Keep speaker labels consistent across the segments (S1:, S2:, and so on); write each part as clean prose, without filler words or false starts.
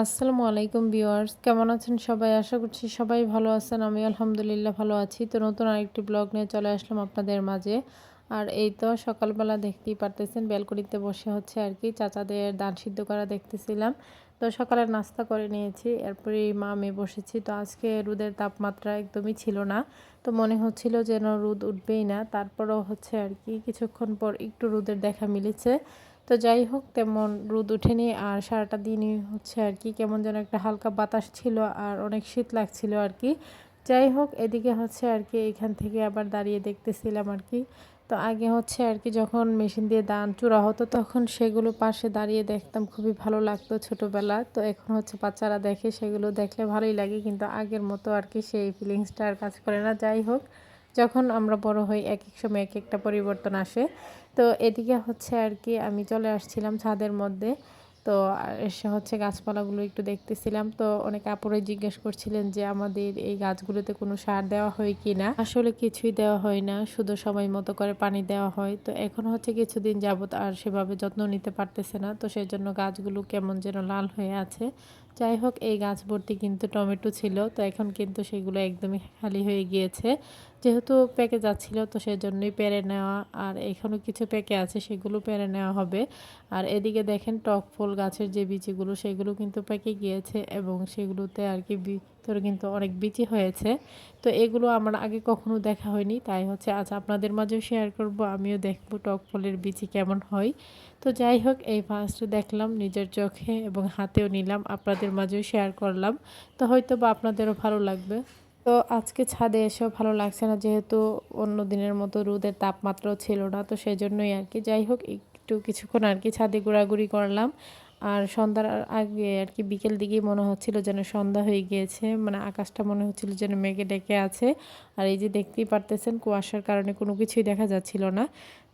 S1: আসসালামু আলাইকুম ভিউয়ার্স, কেমন আছেন সবাই? আশা করছি সবাই ভালো আছেন। আমি আলহামদুলিল্লাহ ভালো আছি। তো নতুন আরেকটি ব্লগ নিয়ে চলে আসলাম আপনাদের মাঝে। আর এই তো সকালবেলা দেখতেই পারতেছেন ব্যালকনিতে বসে হচ্ছে আর কি চাচাদের ধান সিদ্ধ করা দেখতেছিলাম। তো সকালে নাস্তা করে নিয়েছি, এরপরেই মা আমি বসেছি। তো আজকে রোদের তাপমাত্রা একদমই ছিল না, তো মনে হচ্ছিল যেন রোদ উঠবেই না। তারপরেও হচ্ছে আর কি কিছুক্ষণ পর একটু রোদের দেখা মিলেছে। তো যাই হোক, তেমন রোদ ওঠেনি আর সারাটা দিনই হচ্ছে আর কি কেমন যেন একটা হালকা বাতাস ছিল আর অনেক শীত লাগছিল আর কি। যাই হোক, এদিকে হচ্ছে আর কি এখান থেকে আবার দাঁড়িয়ে দেখতেছিলাম আর কি। তো আগে হচ্ছে আর কি যখন মেশিন দিয়ে ধান চুরা হতো তখন সেগুলো পাশে দাঁড়িয়ে দেখতাম, খুবই ভালো লাগতো ছোটোবেলা। তো এখন হচ্ছে বাচ্চারা দেখে, সেগুলো দেখলে ভালোই লাগে, কিন্তু আগের মতো আর কি সেই ফিলিংসটা আর কাজ করে না। যাই হোক, যখন আমরা বড় হই এক এক সময় এক একটা পরিবর্তন আসে। তো এদিকে হচ্ছে আর কি আমি চলে আসছিলাম ছাদের মধ্যে। তো এসে হচ্ছে গাছপালাগুলো একটু দেখতেছিলাম। তো অনেক আপুরাই জিজ্ঞেস করছিলেন যে আমাদের এই গাছগুলোতে কোনো সার দেওয়া হয় কি না। আসলে কিছুই দেওয়া হয় না, শুধু সময় মতো করে পানি দেওয়া হয়। তো এখন হচ্ছে কিছুদিন যাবত আর সেভাবে যত্ন নিতে পারতেছে না, তো সেই জন্য গাছগুলো কেমন যেন লাল হয়ে আছে। যাই হোক, এই গাছ ভর্তি কিন্তু টমেটো ছিল, তো এখন কিন্তু সেগুলো একদমই খালি হয়ে গিয়েছে। যেহেতু পেকে যাচ্ছিল, তো সেজন্যই পেরে নেওয়া। আর এখানেও কিছু পেকে আছে, সেগুলো পেরে নেওয়া হবে। আর এদিকে দেখেন টক ফুল গাছের যে বিচিগুলো সেগুলো কিন্তু পেকে গিয়েছে এবং সেগুলোতে আর কি ভিতরে কিন্তু অনেক বিচি হয়েছে। তো এগুলো আমার আগে কখনো দেখা হয়নি, তাই হচ্ছে আজ আপনাদের মাঝেও শেয়ার করব, আমিও দেখব টক ফুলের বিচি কেমন হয়। তো যাই হোক, এই ফার্স্ট দেখলাম নিজের চোখে এবং হাতেও নিলাম, আপনাদের মাঝেও শেয়ার করলাম। তো হয়তো বা আপনাদেরও ভালো লাগবে। তো আজকে ছাদে এসেও ভালো লাগছে না, যেহেতু অন্য দিনের মতো রোদের তাপমাত্রাও ছিল না, তো সেজন্যই আর কি। যাই হোক, একটু কিছুক্ষণ আর কি ছাদে ঘোরাঘুরি করলাম। আর সন্ধ্যার আগে আর কি বিকেল দিকেই মনে হচ্ছিল যেন সন্ধ্যা হয়ে গিয়েছে, মানে আকাশটা মনে হচ্ছিল যেন মেঘে ডেকে আছে। আর এই যে দেখতেই পারতেছেন কুয়াশার কারণে কোনো কিছুই দেখা যাচ্ছিল না।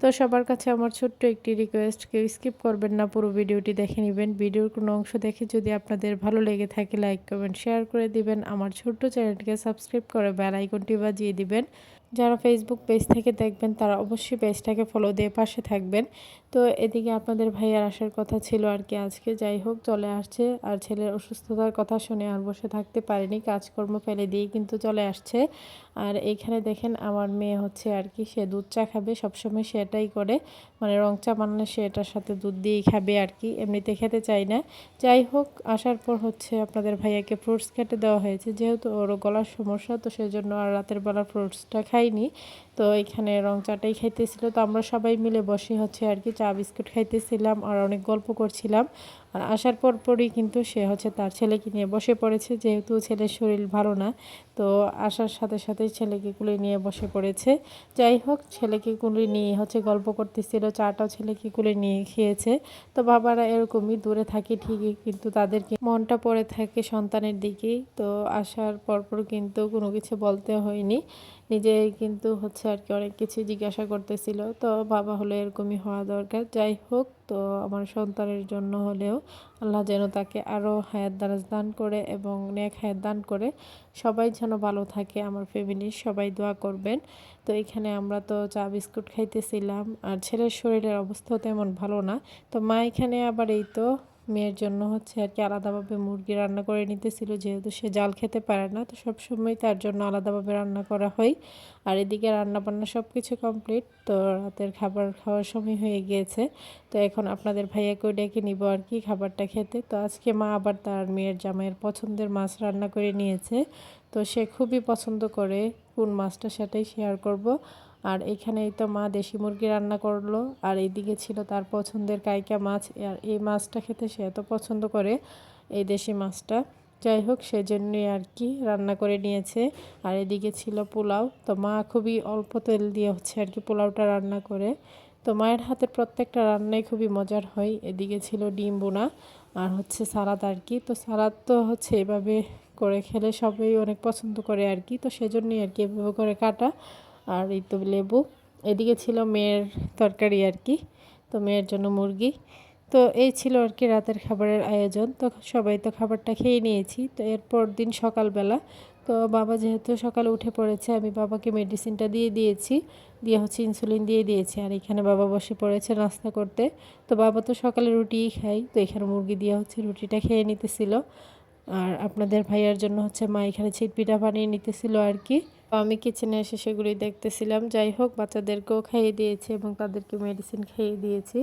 S1: তো সবার কাছে আমার ছোট্ট একটি রিকোয়েস্ট, কেউ স্কিপ করবেন না, পুরো ভিডিওটি দেখে নেবেন। ভিডিওর কোনো অংশ দেখে যদি আপনাদের ভালো লেগে থাকে লাইক কমেন্ট শেয়ার করে দিবেন, আমার ছোট্ট চ্যানেলটিকে সাবস্ক্রাইব করে বেল আইকনটি বাজিয়ে দিবেন। যারা ফেসবুক পেজ থেকে দেখবেন তারা অবশ্যই পেজটাকে ফলো দিয়ে পাশে থাকবেন। তো এদিকে আপনাদের ভাইয়ার আসার কথা ছিল আর কি আজকে, যাই হোক চলে আসছে। আর ছেলের অসুস্থতার কথা শুনে আর বসে থাকতে পারেনি, কাজকর্ম ফেলে দিয়েই কিন্তু চলে আসছে। আর এইখানে দেখেন আমার মেয়ে হচ্ছে আর কি সে দুধ চা খাবে, সবসময় সেটাই করে, মানে রং চা বানালে সে এটার সাথে দুধ দিয়েই খাবে আর কি, এমনিতে খেতে চায় না। যাই হোক, আসার পর হচ্ছে আপনাদের ভাইয়াকে ফ্রুটস খেতে দেওয়া হয়েছে, যেহেতু ওরও গলার সমস্যা, তো সেই জন্য আর রাতের বেলা ফ্রুটসটা খাইনি। তো এখানে রং চাটাই খাইতেছিল। তো আমরা সবাই মিলে বসে হচ্ছে আর কি চা বিস্কুট খাইতেছিলাম আর অনেক গল্প করছিলাম। আর আসার পরই কিন্তু সে হচ্ছে তার ছেলেকে নিয়ে বসে পড়েছে, যেহেতু ছেলের শরীর ভালো না। তো আসার সাথে সাথেই ছেলেকে কুলে নিয়ে বসে পড়েছে। যাই হোক, ছেলেকে কুলে নিয়ে হচ্ছে গল্প করতেছিল, চাটাও ছেলেকে কুলে নিয়ে খেয়েছে। তো বাবারা এরকমই, দূরে থাকে ঠিকই কিন্তু তাদেরকে মনটা পড়ে থাকে সন্তানের দিকেই। তো আসার পরপর কিন্তু কোনো কিছু বলতে হয়নি, নিজেই কিন্তু হচ্ছে আর কি অনেক কিছু জিজ্ঞাসা করতেছিল। তো বাবা হলে এরকমই হওয়া দরকার। যাই হোক, তো আমার সন্তানের জন্য হলেও আল্লাহ যেন তাকে আরও হায়াত দারাজ দান করে এবং নেক হায়াত দান করে, সবাই যেন ভালো থাকে, আমার ফ্যামিলির সবাই দোয়া করবেন। তো এখানে আমরা তো চা বিস্কুট খাইতেছিলাম আর ছেলের শরীরের অবস্থাও তেমন ভালো না। তো মা এখানে আবার এই তো মেয়ের জন্য হচ্ছে আর কি আলাদাভাবে মুরগি রান্না করে নিতেছিল, যেহেতু সে জাল খেতে পারে না, তো সবসময় তার জন্য আলাদাভাবে রান্না করা হয়। আর এদিকে রান্না বান্না সব কিছু কমপ্লিট, তো রাতের খাবার খাওয়ার সময় হয়ে গিয়েছে। তো এখন আপনাদের ভাইয়াকেও ডেকে নিব আর কি খাবারটা খেতে। তো আজকে মা আবার তার মেয়ের জামাইয়ের পছন্দের মাছ রান্না করে নিয়েছে, তো সে খুবই পছন্দ করে কোন মাছটা সেটাই শেয়ার করব। আর এখানেই তো মা দেশি মুরগি রান্না করলো, আর এইদিকে ছিল তার পছন্দের কাইকা মাছ। আর এই মাছটা খেতে সে এত পছন্দ করে, এই দেশি মাছটা। যাই হোক, সেজন্যই আর কি রান্না করে নিয়েছে। আর এদিকে ছিল পোলাও, তো মা খুবই অল্প তেল দিয়ে হচ্ছে আর কি পোলাওটা রান্না করে। তো মায়ের হাতের প্রত্যেকটা রান্নাই খুবই মজার হয়। এদিকে ছিল ডিম বোনা আর হচ্ছে সালাদ আর কি। তো সালাদ তো হচ্ছে এভাবে করে খেলে সবাই অনেক পছন্দ করে আর কি, তো সেজন্যই আর কি এভাবে করে কাটা। আর এই তো লেবু। এদিকে ছিল মেয়ের তরকারি আর কি, তো মেয়ের জন্য মুরগি। তো এই ছিল আর কি রাতের খাবারের আয়োজন। তো সবাই তো খাবারটা খেয়ে নিয়েছি। তো এরপর দিন সকালবেলা তো বাবা যেহেতু সকালে উঠে পড়েছে, আমি বাবাকে মেডিসিনটা দিয়ে দিয়েছি, দিয়ে হচ্ছে ইনসুলিন দিয়ে দিয়েছি। আর এখানে বাবা বসে পড়েছে নাস্তা করতে। তো বাবা তো সকালে রুটিই খায়, তো এখানে মুরগি দিয়ে হচ্ছে রুটিটা খেয়ে নিতেছিল। আর আপনাদের ভাইয়ার জন্য হচ্ছে মা এখানে ছিটপিঠা বানিয়ে নিতেছিল আর কি। তো আমি কিচেনে এসে সেগুলোই দেখতেছিলাম। যাই হোক, বাচ্চাদেরকেও খাইয়ে দিয়েছি এবং তাদেরকে মেডিসিন খাইয়ে দিয়েছি।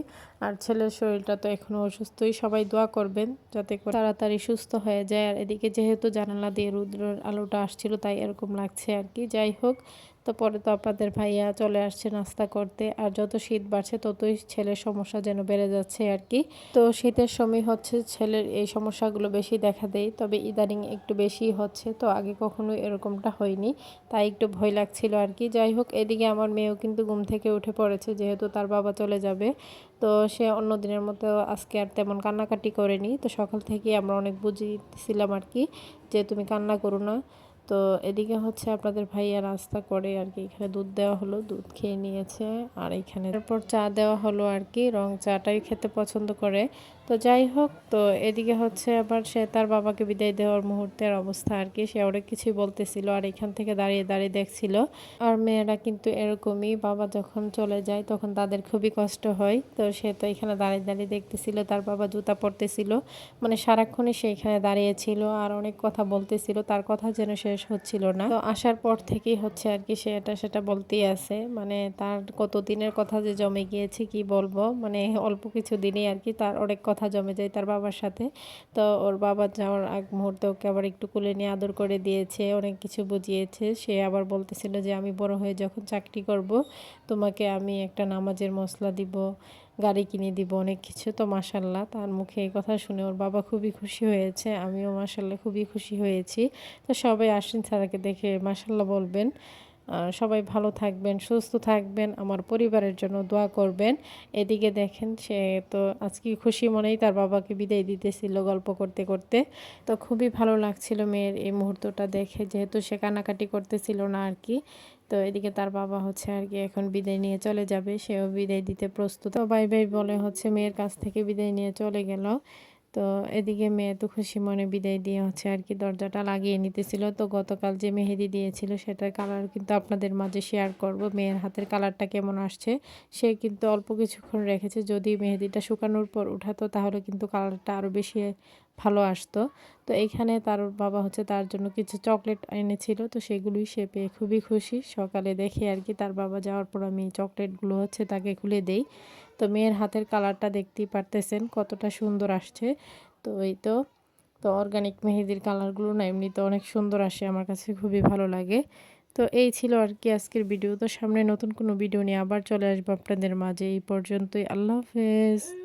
S1: আর ছেলের শরীরটা তো এখনও অসুস্থই, সবাই দোয়া করবেন যাতে করে তাড়াতাড়ি সুস্থ হয়ে যায়। আর এদিকে যেহেতু জানালা দিয়ে রৌদ্রের আলোটা আসছিল, তাই এরকম লাগছে আর কি। যাই হোক, তো পরে তো আপনাদের ভাইয়া চলে আসছে নাস্তা করতে। আর যত শীত বাড়ছে ততই ছেলের সমস্যা যেন বেড়ে যাচ্ছে আর কি। তো শীতের সময় হচ্ছে ছেলের এই সমস্যাগুলো বেশি দেখা দেয়, তবে ইদানিং একটু বেশি হচ্ছে। তো আগে কখনো এরকমটা হয়নি, তাই একটু ভয় লাগছিল আর কি। যাই হোক, এদিকে আমার মেয়েও কিন্তু ঘুম থেকে উঠে পড়েছে, যেহেতু তার বাবা চলে যাবে। তো সে অন্য দিনের মতো আজকে আর তেমন কান্নাকাটি করেনি। তো সকাল থেকে আমরা অনেক বুঝিয়েছিলাম আর কি, যে তুমি কান্না করো না। তো এদিকে হচ্ছে আপনাদের ভাইয়া নাস্তা করে আর কি। এখানে দুধ দেওয়া হলো, দুধ খেয়ে নিয়েছে। আর এখানে তারপর চা দেওয়া হলো আর কি, রং চাটাই খেতে পছন্দ করে। তো যাই হোক, তো এদিকে হচ্ছে আবার সে তার বাবাকে বিদায় দেওয়ার মুহূর্তের অবস্থা আর কি। সে অনেক কিছুই বলতেছিল আর এখান থেকে দাঁড়িয়ে দাঁড়িয়ে দেখছিল। আর মেয়েরা কিন্তু এরকমই, বাবা যখন চলে যায় তখন তাদের খুবই কষ্ট হয়। তো সে তো এখানে দাঁড়িয়ে দাঁড়িয়ে দেখতেছিল তার বাবা জুতা পরতেছিল, মানে সারাক্ষণই সে এখানে দাঁড়িয়েছিল আর অনেক কথা বলতেছিল, তার কথা যেন শেষ হচ্ছিল না। তো আসার পর থেকেই হচ্ছে আর কি সে এটা সেটা বলতেই আছে, মানে তার কত দিনের কথা যে জমে গিয়েছে কি বলবো, মানে অল্প কিছু দিনেই আর কি তার অনেক কথা জমে যায় তার বাবার সাথে। তো ওর বাবা যাওয়ার আগ মুহূর্তে ওকে আবার একটু কোলে নিয়ে আদর করে দিয়েছে, অনেক কিছু বুঝিয়েছে। সে আবার বলতেছিল যে আমি বড় হয়ে যখন চাকরি করব, তোমাকে আমি একটা নামাজের মসলা দিব, গাড়ি কিনে দিব, অনেক কিছু। তো মাশাল্লাহ, তার মুখে এই কথা শুনে ওর বাবা খুবই খুশি হয়েছে, আমিও মাশাল্লাহ খুবই খুশি হয়েছি। তো সবাই আশ্বিন ছাড়াকে দেখে মাশাল্লাহ বলবেন। আর সবাই ভালো থাকবেন, সুস্থ থাকবেন, আমার পরিবারের জন্য দোয়া করবেন। এদিকে দেখেন সে তো আজকে খুশি মনেই তার বাবাকে বিদায় দিতেছিল গল্প করতে করতে। তো খুবই ভালো লাগছিল মেয়ের এই মুহূর্তটা দেখে, যেহেতু সে কান্নাকাটি করতেছিল না আর কি। তো এদিকে তার বাবা হচ্ছে আর কি এখন বিদায় নিয়ে চলে যাবে, সেও বিদায় দিতে প্রস্তুত। তো বাই বাই বলে হচ্ছে মেয়ের কাছ থেকে বিদায় নিয়ে চলে গেল। তো এদিকে মেয়ে তো খুশি মনে বিদায় দিয়ে হচ্ছে আর কি দরজাটা লাগিয়ে নিতেছিল। তো গতকাল যে মেহেদি দিয়েছিল সেটার কালার কিন্তু আপনাদের মাঝে শেয়ার করব, মেয়ের হাতের কালারটা কেমন আসছে। সে কিন্তু অল্প কিছুক্ষণ রেখেছে, যদি মেহেদিটা শুকানোর পর উঠাতো তাহলে কিন্তু কালারটা আরও বেশি ভালো আসতো। তো এইখানে তার বাবা হচ্ছে তার জন্য কিছু চকলেট এনেছিল, তো সেগুলোই সে পেয়ে খুবই খুশি। সকালে দেখে আর কি তার বাবা যাওয়ার পর আমি চকলেটগুলো হচ্ছে তাকে খুলে দেই। তো মেয়ের হাতের কালারটা দেখতেই পারতেছেন কতটা সুন্দর আসছে। তো এই তো, তো অর্গানিক মেহেদির কালারগুলো না এমনিতে অনেক সুন্দর আসে, আমার কাছে খুবই ভালো লাগে। তো এই ছিল আর কি আজকের ভিডিও। তো সামনে নতুন কোনো ভিডিও নিয়ে আবার চলে আসবো আপনাদের মাঝে। এই পর্যন্তই, আল্লাহ হাফেজ।